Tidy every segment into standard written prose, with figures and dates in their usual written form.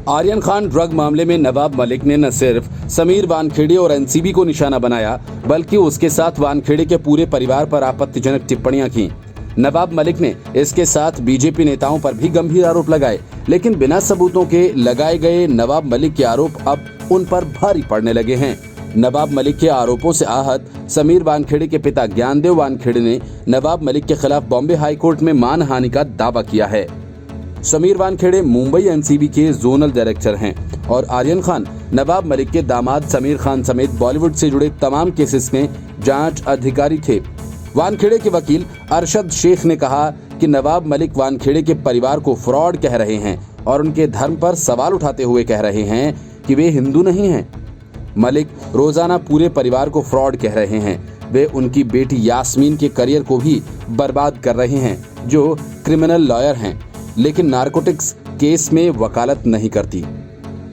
Aryan Khan drug मामले में नवाब मलिक ने न सिर्फ समीर वानखेड़े और एनसीबी को निशाना बनाया, बल्कि उसके साथ वानखेड़े के पूरे परिवार पर आपत्तिजनक टिप्पणियां की। नवाब मलिक ने इसके साथ बीजेपी नेताओं पर भी गंभीर आरोप लगाए, लेकिन बिना सबूतों के लगाए गए नवाब मलिक के आरोप अब उन पर भारी पड़ने लगे हैं। नवाब मलिक के आरोपों से आहत समीर वानखेड़े के पिता ज्ञानदेव वानखेड़े ने नवाब मलिक के खिलाफ बॉम्बे हाई कोर्ट में मानहानि का दावा किया है। समीर वानखेड़े मुंबई एनसीबी के जोनल डायरेक्टर हैं और आर्यन खान नवाब मलिक के दामाद समीर खान समेत बॉलीवुड से जुड़े तमाम केसेस में जांच अधिकारी थे। वानखेड़े के वकील अरशद शेख ने कहा कि नवाब मलिक वानखेड़े के परिवार को फ्रॉड कह रहे हैं और उनके धर्म पर सवाल उठाते हुए कह रहे हैं कि वे हिंदू नहीं हैं। मलिक रोजाना पूरे परिवार को फ्रॉड कह रहे हैं। वे उनकी बेटी यास्मीन के करियर को भी बर्बाद कर रहे हैं, जो क्रिमिनल लॉयर हैं, लेकिन नारकोटिक्स केस में वकालत नहीं करती।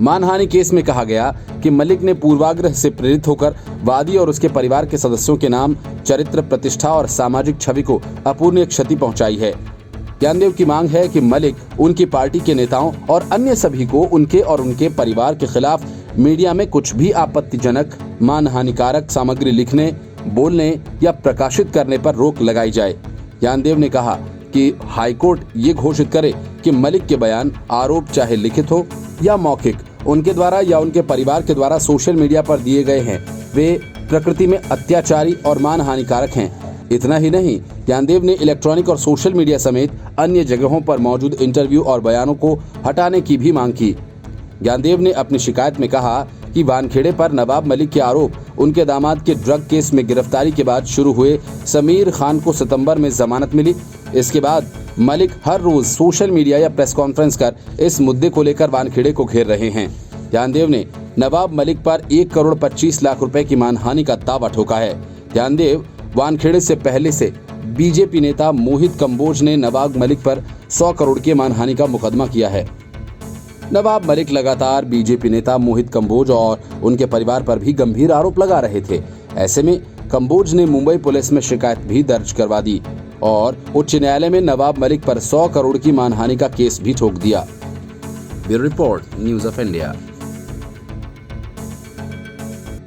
मानहानि केस में कहा गया कि मलिक ने पूर्वाग्रह से प्रेरित होकर वादी और उसके परिवार के सदस्यों के नाम, चरित्र, प्रतिष्ठा और सामाजिक छवि को अपूरणीय क्षति पहुंचाई है। ज्ञानदेव की मांग है कि मलिक उनकी पार्टी के नेताओं और अन्य सभी को उनके और उनके परिवार के खिलाफ मीडिया में कुछ भी आपत्तिजनक, मानहानिकारक सामग्री लिखने, बोलने या प्रकाशित करने पर रोक लगाई जाए। ज्ञानदेव ने कहा कि हाईकोर्ट ये घोषित करे कि मलिक के बयान, आरोप चाहे लिखित हो या मौखिक, उनके द्वारा या उनके परिवार के द्वारा सोशल मीडिया पर दिए गए हैं, वे प्रकृति में अत्याचारी और मानहानिकारक हैं। इतना ही नहीं, ज्ञानदेव ने इलेक्ट्रॉनिक और सोशल मीडिया समेत अन्य जगहों पर मौजूद इंटरव्यू और बयानों को हटाने की भी मांग की। ज्ञानदेव ने अपनी शिकायत में कहा कि वानखेड़े पर नवाब मलिक के आरोप उनके दामाद के ड्रग केस में गिरफ्तारी के बाद शुरू हुए। समीर खान को सितंबर में जमानत मिली। इसके बाद मलिक हर रोज सोशल मीडिया या प्रेस कॉन्फ्रेंस कर इस मुद्दे को लेकर वानखेड़े को घेर रहे हैं। ज्ञानदेव ने नवाब मलिक पर 1,25,00,000 रुपए की मानहानि का दावा ठोका है। ज्ञानदेव वानखेड़े से पहले से बीजेपी नेता मोहित कंबोज ने नवाब मलिक पर 100 करोड़ की मानहानि का मुकदमा किया है। नवाब मलिक लगातार बीजेपी नेता मोहित कंबोज और उनके परिवार पर भी गंभीर आरोप लगा रहे थे। ऐसे में कंबोज ने मुंबई पुलिस में शिकायत भी दर्ज करवा दी और उच्च न्यायालय में नवाब मलिक पर 100 करोड़ की मानहानि का केस भी ठोक दिया। Bureau report, news of India.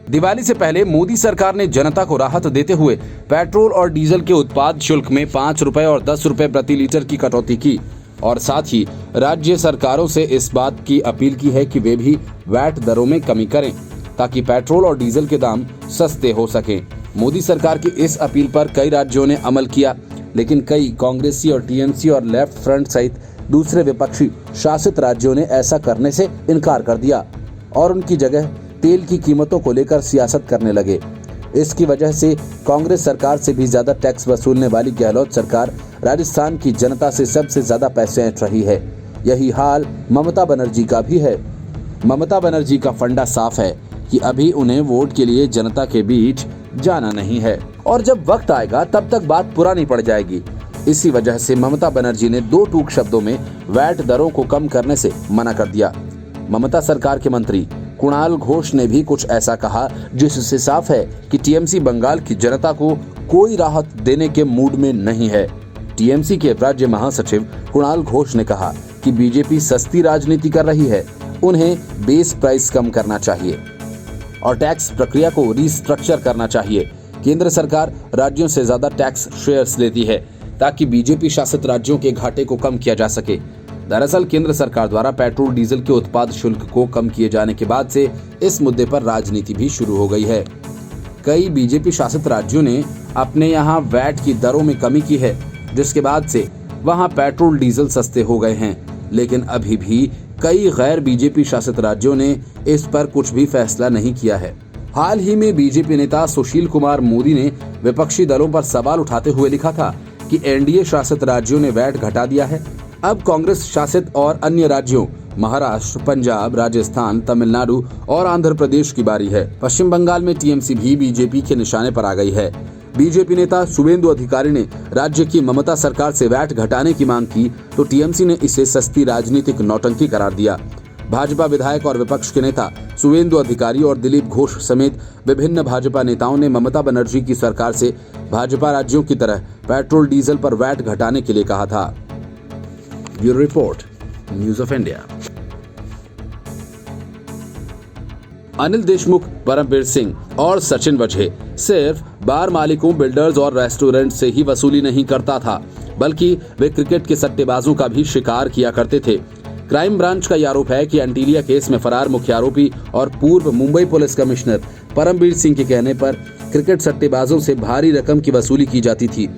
Diwali से पहले मोदी सरकार ने जनता को राहत देते हुए पेट्रोल और डीजल के उत्पाद शुल्क में 5 रुपए और 10 रुपए प्रति लीटर की कटौती की और साथ ही राज्य सरकारों से इस बात की अपील की है कि वे भी वैट दरों में कमी करें ताकि पेट्रोल और डीजल के दाम सस्ते हो सकें। मोदी सरकार की इस अपील पर कई राज्यों ने अमल किया, लेकिन कई कांग्रेसी और टीएमसी और लेफ्ट फ्रंट सहित दूसरे विपक्षी शासित राज्यों ने ऐसा करने से इनकार कर दिया और उनकी जगह तेल की कीमतों को लेकर सियासत करने लगे। इसकी वजह से कांग्रेस सरकार से भी ज्यादा टैक्स वसूलने वाली गहलोत सरकार राजस्थान की जनता से सबसे ज्यादा पैसे ऐंठ रही है। यही हाल ममता बनर्जी का भी है। ममता बनर्जी का फंडा साफ है कि अभी उन्हें वोट के लिए जनता के बीच जाना नहीं है और जब वक्त आएगा तब तक बात पुरानी पड़ जाएगी। इसी वजह से ममता बनर्जी ने 2 टूक शब्दों में वैट दरों को कम करने से मना कर दिया। ममता सरकार के मंत्री कुणाल घोष ने भी कुछ ऐसा कहा, जिससे साफ है कि टीएमसी बंगाल की जनता को कोई राहत देने के मूड में नहीं है। टीएमसी के राज्य महासचिव कुणाल घोष ने कहा कि बीजेपी सस्ती राजनीति कर रही है, उन्हें बेस प्राइस कम करना चाहिए और टैक्स प्रक्रिया को रिस्ट्रक्चर करना चाहिए। केंद्र सरकार राज्यों से ज्यादा टैक्स शेयर्स लेती है ताकि बीजेपी शासित राज्यों के घाटे को कम किया जा सके। दरअसल केंद्र सरकार द्वारा पेट्रोल डीजल के उत्पाद शुल्क को कम किए जाने के बाद से इस मुद्दे पर राजनीति भी शुरू हो गई है। कई बीजेपी शासित राज्यों ने अपने यहाँ वैट की दरों में कमी की है, जिसके बाद से वहाँ पेट्रोल डीजल सस्ते हो गए हैं, लेकिन अभी भी कई गैर बीजेपी शासित राज्यों ने इस पर कुछ भी फैसला नहीं किया है। हाल ही में बीजेपी नेता सुशील कुमार मोदी ने विपक्षी दलों पर सवाल उठाते हुए लिखा था कि एनडीए शासित राज्यों ने वैट घटा दिया है। अब कांग्रेस शासित और अन्य राज्यों महाराष्ट्र, पंजाब, राजस्थान, तमिलनाडु और आंध्र प्रदेश की बारी है। पश्चिम बंगाल में टीएमसी भी बीजेपी के निशाने पर आ गई है। बीजेपी नेता शुवेंदु अधिकारी ने राज्य की ममता सरकार से वैट घटाने की मांग की तो टीएमसी ने इसे सस्ती राजनीतिक नौटंकी करार दिया। भाजपा विधायक और विपक्ष के नेता शुवेंदु अधिकारी और दिलीप घोष समेत विभिन्न भाजपा नेताओं ने ममता बनर्जी की सरकार से भाजपा राज्यों की तरह पेट्रोल डीजल पर वैट घटाने के लिए कहा था। Bureau report, news of India. Anil Deshmukh, Paramvir Singh और सचिन वजहे सिर्फ बार मालिकों, बिल्डर्स और रेस्टोरेंट से ही वसूली नहीं करता था, बल्कि वे क्रिकेट के सट्टेबाजों का भी शिकार किया करते थे। क्राइम ब्रांच का यह आरोप है कि एंटीलिया केस में फरार मुख्य आरोपी और पूर्व मुंबई पुलिस कमिश्नर परमवीर सिंह के कहने पर क्रिकेट सट्टेबाजों से भारी रकम की वसूली की जाती थी।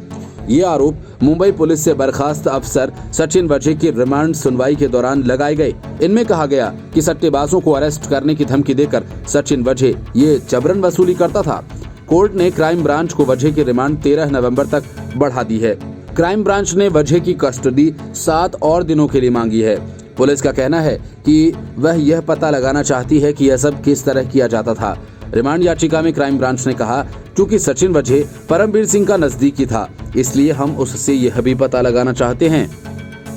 ये आरोप मुंबई पुलिस से बर्खास्त अफसर सचिन वजहे की रिमांड सुनवाई के दौरान लगाए गए। इनमें कहा गया कि सट्टेबाजों को अरेस्ट करने की धमकी देकर सचिन वजहे ये जबरन वसूली करता था। कोर्ट ने क्राइम ब्रांच को वजहे की रिमांड 13 नवंबर तक बढ़ा दी है। क्राइम ब्रांच ने वजहे की कस्टडी 7 और दिनों के लिए मांगी है। पुलिस का कहना है कि वह यह पता लगाना चाहती है कि यह सब किस तरह किया जाता था। रिमांड याचिका में क्राइम ब्रांच ने कहा, क्योंकि सचिन वजहे परमवीर सिंह का नजदीकी था, इसलिए हम उससे यह भी पता लगाना चाहते हैं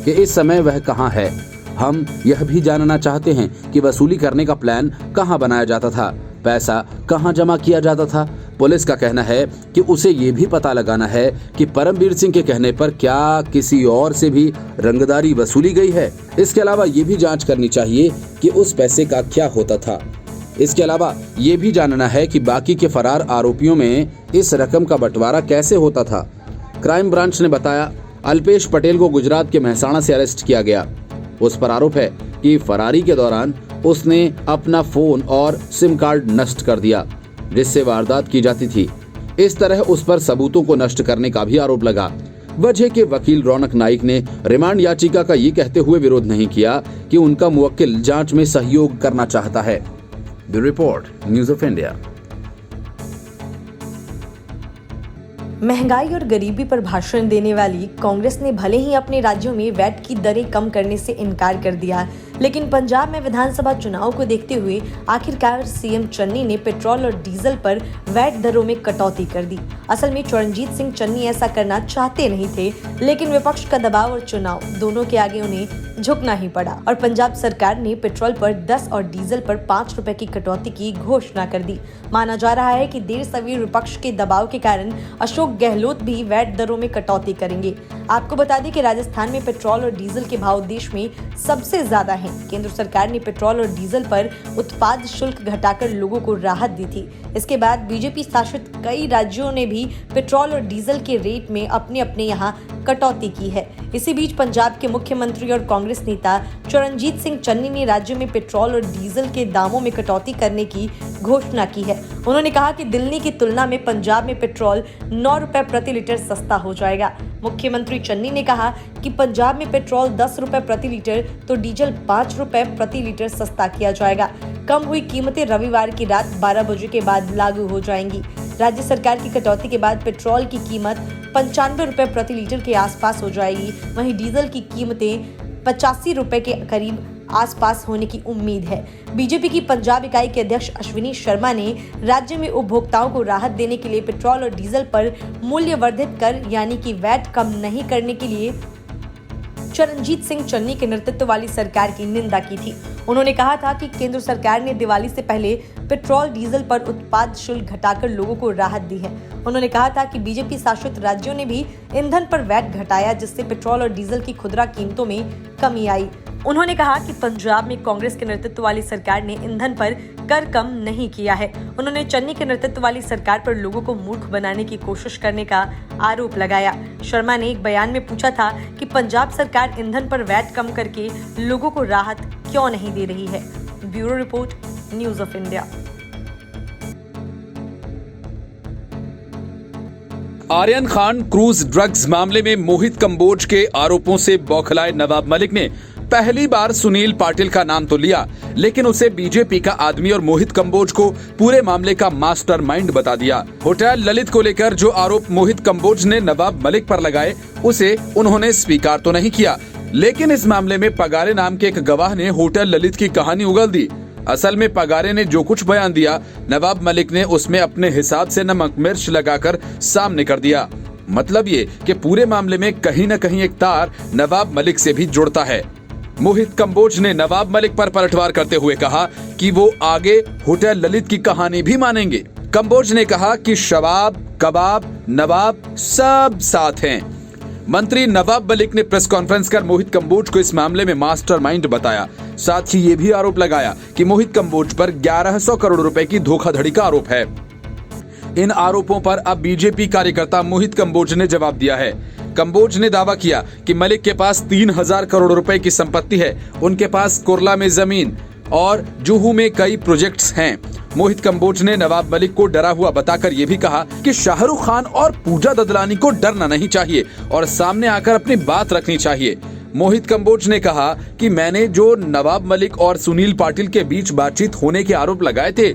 कि इस समय वह कहां है। हम यह भी जानना चाहते हैं कि वसूली करने का प्लान कहां बनाया जाता था, पैसा कहां जमा किया जाता था। पुलिस का कहना है कि उसे ये भी पता लगाना है कि परमवीर सिंह के कहने पर क्या किसी और से भी रंगदारी वसूली गई है। इसके अलावा ये भी जांच करनी चाहिए कि उस पैसे का क्या होता था। इसके अलावा ये भी जानना है कि बाकी के फरार आरोपियों में इस रकम का बंटवारा कैसे होता था। क्राइम ब्रांच ने बताया, अल्पेश पटेल को गुजरात के मेहसाणा से अरेस्ट किया गया। उस पर आरोप है कि फरारी के दौरान उसने अपना फोन और सिम कार्ड नष्ट कर दिया, जिससे वारदात की जाती थी। इस तरह उस पर सबूतों को नष्ट करने का भी आरोप लगा। वजह के वकील रौनक नाइक ने रिमांड याचिका का ये कहते हुए विरोध नहीं किया कि उनका मुवक्किल जांच में सहयोग करना चाहता है। Bureau report, news of India. महंगाई और गरीबी पर भाषण देने वाली कांग्रेस ने भले ही अपने राज्यों में वैट की दरें कम करने से इनकार कर दिया, लेकिन पंजाब में विधानसभा चुनाव को देखते हुए आखिरकार सीएम चन्नी ने पेट्रोल और डीजल पर वैट दरों में कटौती कर दी। असल में चरणजीत सिंह चन्नी ऐसा करना चाहते नहीं थे, लेकिन विपक्ष का दबाव और चुनाव दोनों के आगे उन्हें झुकना ही पड़ा और पंजाब सरकार ने पेट्रोल पर 10 और डीजल पर 5 रुपए की कटौती की घोषणा कर दी। माना जा रहा है कि देर सवेर विपक्ष के दबाव के कारण अशोक गहलोत भी वैट दरों में कटौती करेंगे। आपको बता दें कि राजस्थान में पेट्रोल और डीजल के भाव देश में सबसे ज्यादा हैं। केंद्र सरकार ने पेट्रोल और डीजल पर उत्पाद शुल्क घटाकर लोगों को राहत दी थी। इसके बाद बीजेपी शासित कई राज्यों ने भी पेट्रोल और डीजल के रेट में अपने अपने यहाँ कटौती की है। इसी बीच पंजाब के मुख्यमंत्री और कांग्रेस नेता चरणजीत सिंह चन्नी ने राज्य में पेट्रोल और डीजल के दामों में कटौती करने की घोषणा की है। उन्होंने कहा कि दिल्ली की तुलना में पंजाब में पेट्रोल 9 रुपए प्रति लीटर सस्ता हो जाएगा। मुख्यमंत्री चन्नी ने कहा कि पंजाब में पेट्रोल 10 रुपए प्रति लीटर तो डीजल 5 रुपए प्रति लीटर सस्ता किया जाएगा। कम हुई कीमतें रविवार की रात 12 बजे के बाद लागू हो जाएंगी। राज्य सरकार की कटौती के बाद पेट्रोल की कीमत 95 रुपए प्रति लीटर के आसपास हो जाएगी। वहीं डीजल की कीमतें 85 रुपए के करीब आसपास होने की उम्मीद है। बीजेपी की पंजाब इकाई के अध्यक्ष अश्विनी शर्मा ने राज्य में उपभोक्ताओं को राहत देने के लिए पेट्रोल और डीजल पर मूल्य वर्धित कर यानी कि वैट कम नहीं करने के लिए चरणजीत सिंह चन्नी के नेतृत्व वाली सरकार की निंदा की थी। उन्होंने कहा था कि केंद्र सरकार ने दिवाली से पहले पेट्रोल डीजल पर उत्पाद शुल्क घटाकर लोगों को राहत दी है। उन्होंने कहा था कि बीजेपी शासित राज्यों ने भी ईंधन पर वैट घटाया, जिससे पेट्रोल और डीजल की खुदरा कीमतों में कमी आई। उन्होंने कहा कि पंजाब में कांग्रेस के नेतृत्व वाली सरकार ने ईंधन पर कर कम नहीं किया है। उन्होंने चन्नी के नेतृत्व वाली सरकार पर लोगों को मूर्ख बनाने की कोशिश करने का आरोप लगाया। शर्मा ने एक बयान में पूछा था कि पंजाब सरकार ईंधन पर वैट कम करके लोगों को राहत क्यों नहीं दे रही है। Bureau report, news of India. Aryan Khan cruise drugs मामले में मोहित कंबोज के आरोपों से बौखलाए नवाब मलिक ने पहली बार सुनील पाटिल का नाम तो लिया, लेकिन उसे बीजेपी का आदमी और मोहित कंबोज को पूरे मामले का मास्टरमाइंड बता दिया। होटल ललित को लेकर जो आरोप मोहित कंबोज ने नवाब मलिक पर लगाए, उसे उन्होंने स्वीकार तो नहीं किया, लेकिन इस मामले में पगारे नाम के एक गवाह ने होटल ललित की कहानी उगल दी। असल में पगारे ने जो कुछ बयान दिया, नवाब मलिक ने उसमें अपने हिसाब से नमक मिर्च लगाकर सामने कर दिया। मतलब ये कि पूरे मामले में कहीं न कहीं एक तार नवाब मलिक से भी जुड़ता है। मोहित कंबोज ने नवाब मलिक पर पलटवार करते हुए कहा कि वो आगे होटल ललित की कहानी भी मानेंगे। कंबोज ने कहा कि शबाब, कबाब, नवाब सब साथ हैं। मंत्री नवाब मलिक ने प्रेस कॉन्फ्रेंस कर मोहित कंबोज को इस मामले में मास्टरमाइंड बताया। साथ ही ये भी आरोप लगाया कि मोहित कंबोज पर 1100 करोड़ रुपए की धोखाधड़ी का आरोप है। इन आरोपों पर अब बीजेपी कार्यकर्ता मोहित कंबोज ने जवाब दिया है। कंबोज ने दावा किया कि मलिक के पास 3000 करोड़ रुपए की संपत्ति है। उनके पास कुर्ला में जमीन और जुहू में कई प्रोजेक्ट्स हैं। मोहित कंबोज ने नवाब मलिक को डरा हुआ बताकर यह भी कहा कि शाहरुख खान और पूजा ददलानी को डरना नहीं चाहिए और सामने आकर अपनी बात रखनी चाहिए। मोहित कंबोज ने कहा कि मैंने जो नवाब मलिक और सुनील पाटिल के बीच बातचीत होने के आरोप लगाए थे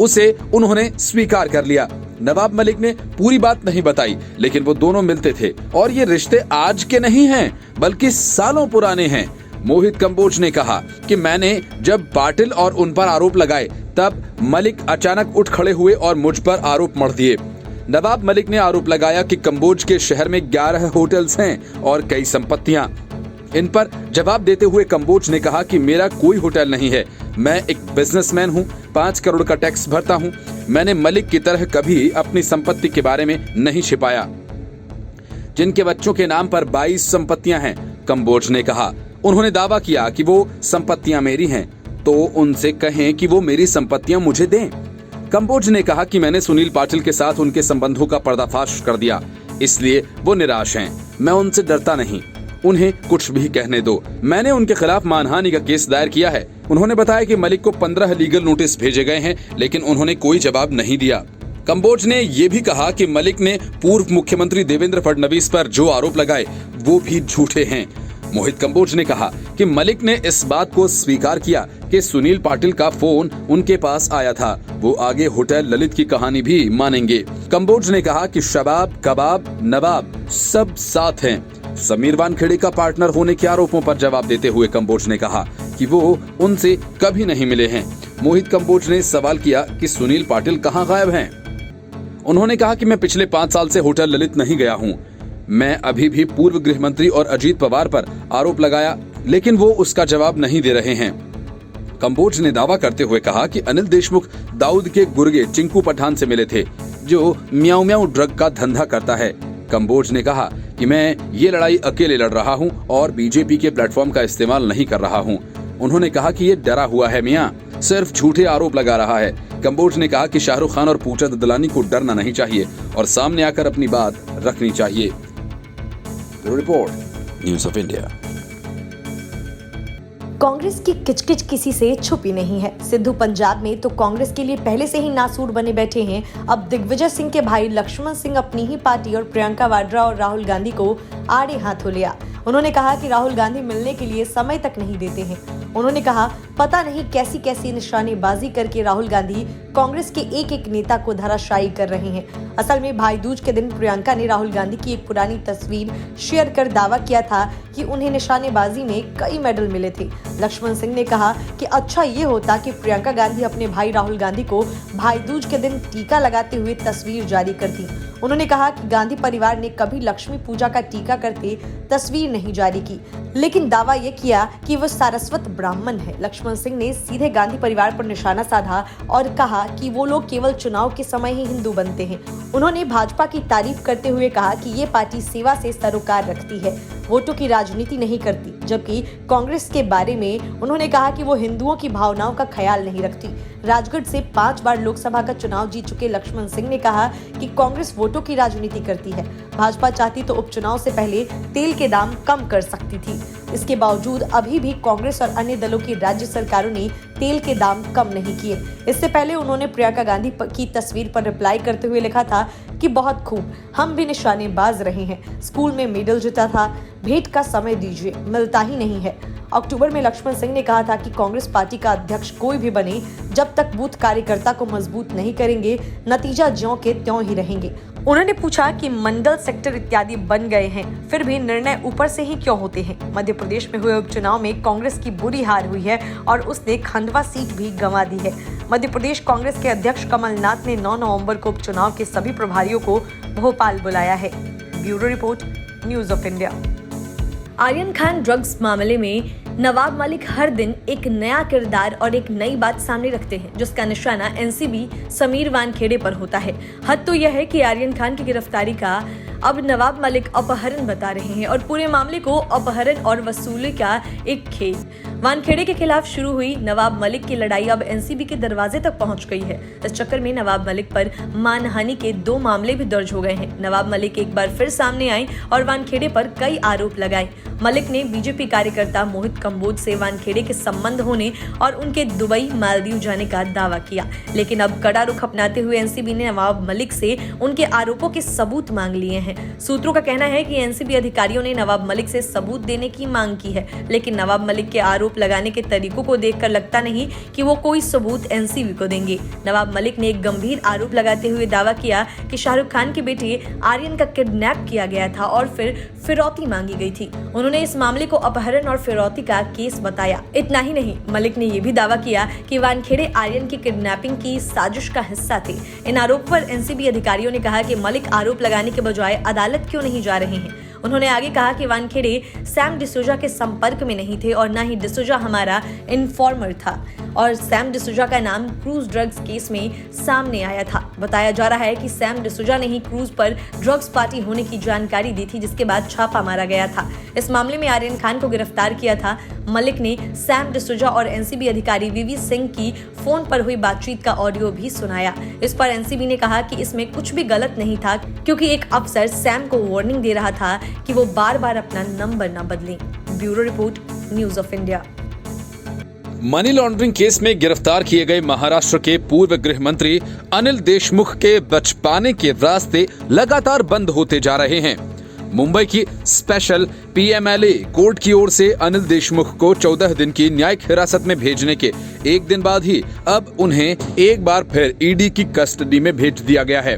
उसे उन्होंने स्वीकार कर लिया। नवाब मलिक ने पूरी बात नहीं बताई, लेकिन वो दोनों मिलते थे और ये रिश्ते आज के नहीं हैं बल्कि सालों पुराने हैं। मोहित कंबोज ने कहा कि मैंने जब पाटिल और उन पर आरोप लगाए तब मलिक अचानक उठ खड़े हुए और मुझ पर आरोप मढ़ दिए। नवाब मलिक ने आरोप लगाया कि कंबोज के शहर में 11 होटल्स हैं और कई संपत्तियां। इन पर जवाब देते हुए कंबोज ने कहा कि मेरा कोई होटल नहीं है, मैं एक बिजनेसमैन हूं, 5 करोड़ का टैक्स भरता हूं। मैंने मलिक की तरह कभी अपनी संपत्ति के बारे में नहीं छिपाया। जिनके बच्चों के नाम पर 22 संपत्तियां हैं, कंबोज ने कहा। उन्होंने दावा किया कि वो संपत्तियां मेरी हैं, तो उनसे कहें कि वो मेरी संपत्तियां मुझे दें। कंबोज ने कहा कि मैंने सुनील पाटिल के साथ उनके संबंधों का पर्दाफाश कर दिया, इसलिए वो निराश हैं। मैं उनसे डरता नहीं, उन्हें कुछ भी कहने दो। मैंने उनके खिलाफ मानहानि का केस दायर किया है। उन्होंने बताया कि मलिक को 15 लीगल नोटिस भेजे गए हैं, लेकिन उन्होंने कोई जवाब नहीं दिया। कंबोज ने यह भी कहा कि मलिक ने पूर्व मुख्यमंत्री देवेंद्र फडणवीस पर जो आरोप लगाए वो भी झूठे हैं। मोहित कंबोज ने कहा कि मलिक ने इस बात को स्वीकार किया कि सुनील पाटिल का फोन उनके पास आया था। वो आगे होटल ललित की कहानी भी मानेंगे। कंबोज ने कहा कि शबाब, कबाब, नवाब सब साथ हैं। समीर वानखेड़े का पार्टनर होने के आरोपों पर जवाब देते हुए कंबोज ने कहा कि वो उनसे कभी नहीं मिले हैं। मोहित कंबोज ने सवाल किया कि सुनील पाटिल कहां गायब हैं। उन्होंने कहा कि मैं पिछले 5 साल से होटल ललित नहीं गया हूं। मैं अभी भी पूर्व गृह मंत्री और अजीत पवार पर आरोप लगाया, लेकिन वो उसका जवाब नहीं दे रहे हैं। कंबोज ने दावा करते हुए कहा कि अनिल देशमुख दाऊद के गुर्गे चिंकू पठान से मिले थे, जो म्याऊ म्याऊ ड्रग का धंधा करता है। कंबोज ने कहा कि मैं ये लड़ाई अकेले लड़ रहा हूं और बीजेपी के प्लेटफॉर्म का इस्तेमाल नहीं कर रहा हूं। उन्होंने कहा कि ये डरा हुआ है मियां, सिर्फ झूठे आरोप लगा रहा है। कंबोज ने कहा कि शाहरुख खान और पूजा ददलानी को डरना नहीं चाहिए और सामने आकर अपनी बात रखनी चाहिए। Report, news of India. Congress की किचकिच किसी से छुपी नहीं है। सिद्धू पंजाब में तो कांग्रेस के लिए पहले से ही नासूर बने बैठे हैं। अब दिग्विजय सिंह के भाई लक्ष्मण सिंह अपनी ही पार्टी और प्रियंका वाड्रा और राहुल गांधी को आड़े हाथों लिया। उन्होंने कहा कि राहुल गांधी मिलने के लिए समय तक नहीं देते हैं। उन्होंने कहा, पता नहीं कैसी कैसी निशानेबाजी करके राहुल गांधी कांग्रेस के एक एक नेता को धराशायी कर रहे हैं। असल में भाई दूज के दिन प्रियंका ने राहुल गांधी की एक पुरानी तस्वीर शेयर कर दावा किया था कि उन्हें निशानेबाजी में कई मेडल मिले थे। लक्ष्मण सिंह ने कहा कि अच्छा ये होता कि प्रियंका गांधी अपने भाई राहुल गांधी को भाई दूज के दिन टीका लगाते हुए तस्वीर जारी करती। उन्होंने कहा कि गांधी परिवार ने कभी लक्ष्मी पूजा का टीका करते तस्वीर नहीं जारी की, लेकिन दावा यह किया कि वो सारस्वत ब्राह्मण है। लक्ष्मण सिंह ने सीधे गांधी परिवार पर निशाना साधा और कहा कि वो लोग केवल चुनाव के समय ही हिंदू बनते हैं। उन्होंने भाजपा की तारीफ करते हुए कहा कि ये पार्टी सेवा से सरोकार रखती है, वोटों की राजनीति नहीं करती। जबकि कांग्रेस के बारे में उन्होंने कहा कि वो हिंदुओं की भावनाओं का ख्याल नहीं रखती। राजगढ़ से 5 बार लोकसभा का चुनाव जीत चुके लक्ष्मण सिंह ने कहा कि कांग्रेस वोटों की राजनीति करती है। भाजपा चाहती तो उपचुनाव से पहले तेल के दाम कम कर सकती थी। इसके बावजूद अभी भी कांग्रेस और अन्य दलों की राज्य सरकारों ने तेल के दाम कम नहीं किए। इससे पहले उन्होंने प्रियंका गांधी की तस्वीर पर रिप्लाई करते हुए लिखा था कि बहुत खूब, हम भी निशानेबाज रहे हैं, स्कूल में मेडल जीता था, भेंट का समय दीजिए, मिलता ही नहीं है। अक्टूबर में लक्ष्मण सिंह ने कहा था कि कांग्रेस पार्टी का अध्यक्ष कोई भी बने, जब तक बूथ कार्यकर्ता को मजबूत नहीं करेंगे, नतीजा ज्यों के त्यों ही रहेंगे। उन्होंने पूछा कि मंडल, सेक्टर इत्यादि बन गए हैं, फिर भी निर्णय ऊपर से ही क्यों होते हैं। मध्य प्रदेश में हुए उपचुनाव में कांग्रेस की बुरी हार हुई है और उसने खंडवा सीट भी गंवा दी है। मध्य प्रदेश कांग्रेस के अध्यक्ष कमलनाथ ने 9 नवंबर को उपचुनाव के सभी प्रभारियों को भोपाल बुलाया है। Bureau report, news of India. Aryan Khan drugs मामले में नवाब मलिक हर दिन एक नया किरदार और एक नई बात सामने रखते हैं, जिसका निशाना एनसीबी समीर वानखेड़े पर होता है। हद तो यह है कि आर्यन खान की गिरफ्तारी का अब नवाब मलिक अपहरण बता रहे हैं और पूरे मामले को अपहरण और वसूली का एक खेल। वानखेड़े के खिलाफ शुरू हुई नवाब मलिक की लड़ाई अब एनसीबी के दरवाजे तक पहुंच गई है। इस चक्कर में नवाब मलिक पर मानहानि के 2 मामले भी दर्ज हो गए हैं। नवाब मलिक एक बार फिर सामने आए और वानखेड़े पर कई आरोप लगाए। मलिक ने बीजेपी कार्यकर्ता मोहित कंबोज से वानखेड़े के संबंध होने और उनके दुबई मालदीव जाने का दावा किया, लेकिन अब कड़ा रुख अपनाते हुए एनसीबी ने नवाब मलिक से उनके आरोपों के सबूत मांग लिए हैं। सूत्रों का कहना है कि एनसीबी अधिकारियों ने नवाब मलिक से सबूत देने की मांग की है, लेकिन नवाब मलिक के आरोप लगाने के तरीकों को देखकर लगता नहीं कि वो कोई सबूत एनसीबी को देंगे। नवाब मलिक ने एक गंभीर आरोप लगाते हुए दावा किया कि शाहरुख खान के बेटे आर्यन का किडनैप किया गया था और फिर फिरौती मांगी गई थी। उन्होंने इस मामले को अपहरण और फिरौती का केस बताया। इतना ही नहीं, मलिक ने यह भी दावा किया कि वानखेड़े आर्यन की किडनैपिंग की साजिश का हिस्सा थे। इन आरोप पर एनसीबी अधिकारियों ने कहा कि मलिक आरोप लगाने के बजाय अदालत क्यों नहीं जा रहे हैं। उन्होंने आगे कहा कि वानखेड़े सैम डिसूजा के संपर्क में नहीं थे और न ही डिसूजा हमारा इन्फॉर्मर था और सैम डिसूजा का नाम क्रूज ड्रग्स केस में सामने आया था। बताया जा रहा है कि सैम डिसूजा ने ही क्रूज पर ड्रग्स पार्टी होने की जानकारी दी थी, जिसके बाद छापा मारा गया था। इस मामले में आर्यन खान को गिरफ्तार किया था। मलिक ने सैम डिसूजा और एनसीबी अधिकारी वीवी सिंह की फोन पर हुई बातचीत का ऑडियो भी सुनाया। इस पर एनसीबी ने कहा कि इसमें कुछ भी गलत नहीं था, क्योंकि एक अफसर सैम को वार्निंग दे रहा था कि वो बार-बार अपना नंबर न बदलें। Bureau report, news of India. Money laundering case में गिरफ्तार किए गए महाराष्ट्र के पूर्व गृह मंत्री अनिल देशमुख के बच पाने के रास्ते लगातार बंद होते जा रहे हैं। मुंबई की स्पेशल पीएमएलए कोर्ट की ओर से अनिल देशमुख को 14 दिन की न्यायिक हिरासत में भेजने के एक दिन बाद ही अब उन्हें एक बार फिर ईडी की कस्टडी में भेज दिया गया है।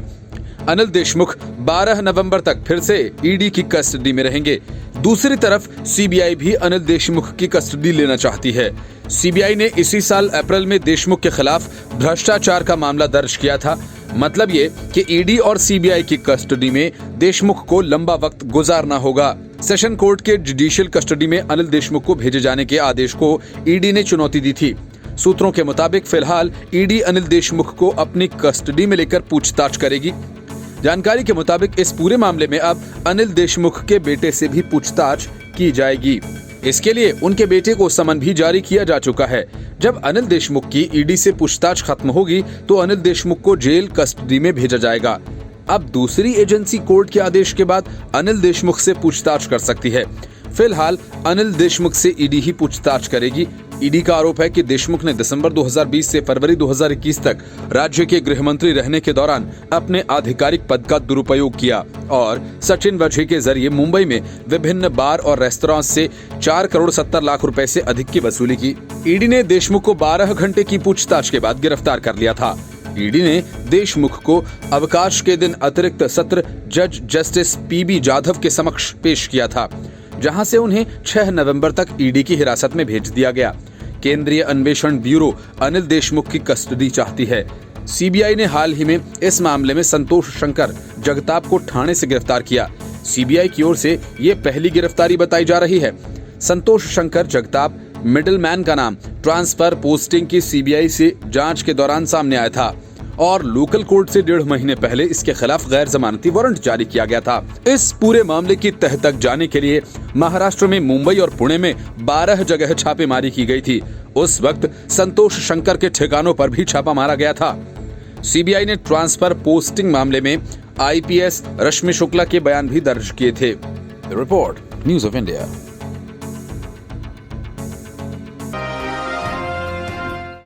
अनिल देशमुख 12 नवंबर तक फिर से ईडी की कस्टडी में रहेंगे। दूसरी तरफ सीबीआई भी अनिल देशमुख की कस्टडी लेना चाहती है। सीबीआई ने इसी साल अप्रैल में देशमुख के खिलाफ भ्रष्टाचार का मामला दर्ज किया था। मतलब ये कि ईडी और सीबीआई की कस्टडी में देशमुख को लंबा वक्त गुजारना होगा। सेशन कोर्ट के जुडिशियल कस्टडी में अनिल देशमुख को भेजे जाने के आदेश को ईडी ने चुनौती दी थी। सूत्रों के मुताबिक फिलहाल ईडी अनिल देशमुख को अपनी कस्टडी में लेकर पूछताछ करेगी। जानकारी के मुताबिक इस पूरे मामले में अब अनिल देशमुख के बेटे से भी पूछताछ की जाएगी। इसके लिए उनके बेटे को समन भी जारी किया जा चुका है। जब अनिल देशमुख की ईडी से पूछताछ खत्म होगी तो अनिल देशमुख को जेल कस्टडी में भेजा जाएगा। अब दूसरी एजेंसी कोर्ट के आदेश के बाद अनिल देशमुख से पूछताछ कर सकती है। फिलहाल अनिल देशमुख से ईडी ही पूछताछ करेगी। ईडी का आरोप है कि देशमुख ने दिसंबर 2020 से फरवरी 2021 तक राज्य के गृह मंत्री रहने के दौरान अपने आधिकारिक पद का दुरुपयोग किया और सचिन वाझे के जरिए मुंबई में विभिन्न बार और रेस्तरां से 4 करोड़ 70 लाख रुपए से अधिक की वसूली की। ईडी ने देशमुख को 12 घंटे की पूछताछ के बाद गिरफ्तार कर लिया था। ईडी ने देशमुख को अवकाश के दिन अतिरिक्त सत्र जज जस्टिस पीबी जाधव के समक्ष पेश किया था, जहां से उन्हें 6 नवंबर तक ईडी की हिरासत में भेज दिया गया। केंद्रीय अन्वेषण ब्यूरो अनिल देशमुख की कस्टडी चाहती है। सीबीआई ने हाल ही में इस मामले में संतोष शंकर जगताप को ठाणे से गिरफ्तार किया। सीबीआई की ओर से ये पहली गिरफ्तारी बताई जा रही है। संतोष शंकर जगताप मिडलमैन का नाम ट्रांसफर पोस्टिंग की सीबीआई से जांच के दौरान सामने आया था और लोकल कोर्ट से 1.5 महीने पहले इसके खिलाफ गैर जमानती वारंट जारी किया गया था। इस पूरे मामले की तह तक जाने के लिए महाराष्ट्र में मुंबई और पुणे में 12 जगह छापेमारी की गई थी। उस वक्त संतोष शंकर के ठिकानों पर भी छापा मारा गया था। सीबीआई ने ट्रांसफर पोस्टिंग मामले में आईपीएस रश्मि शुक्ला के बयान भी दर्ज किए थे। Report, news of India.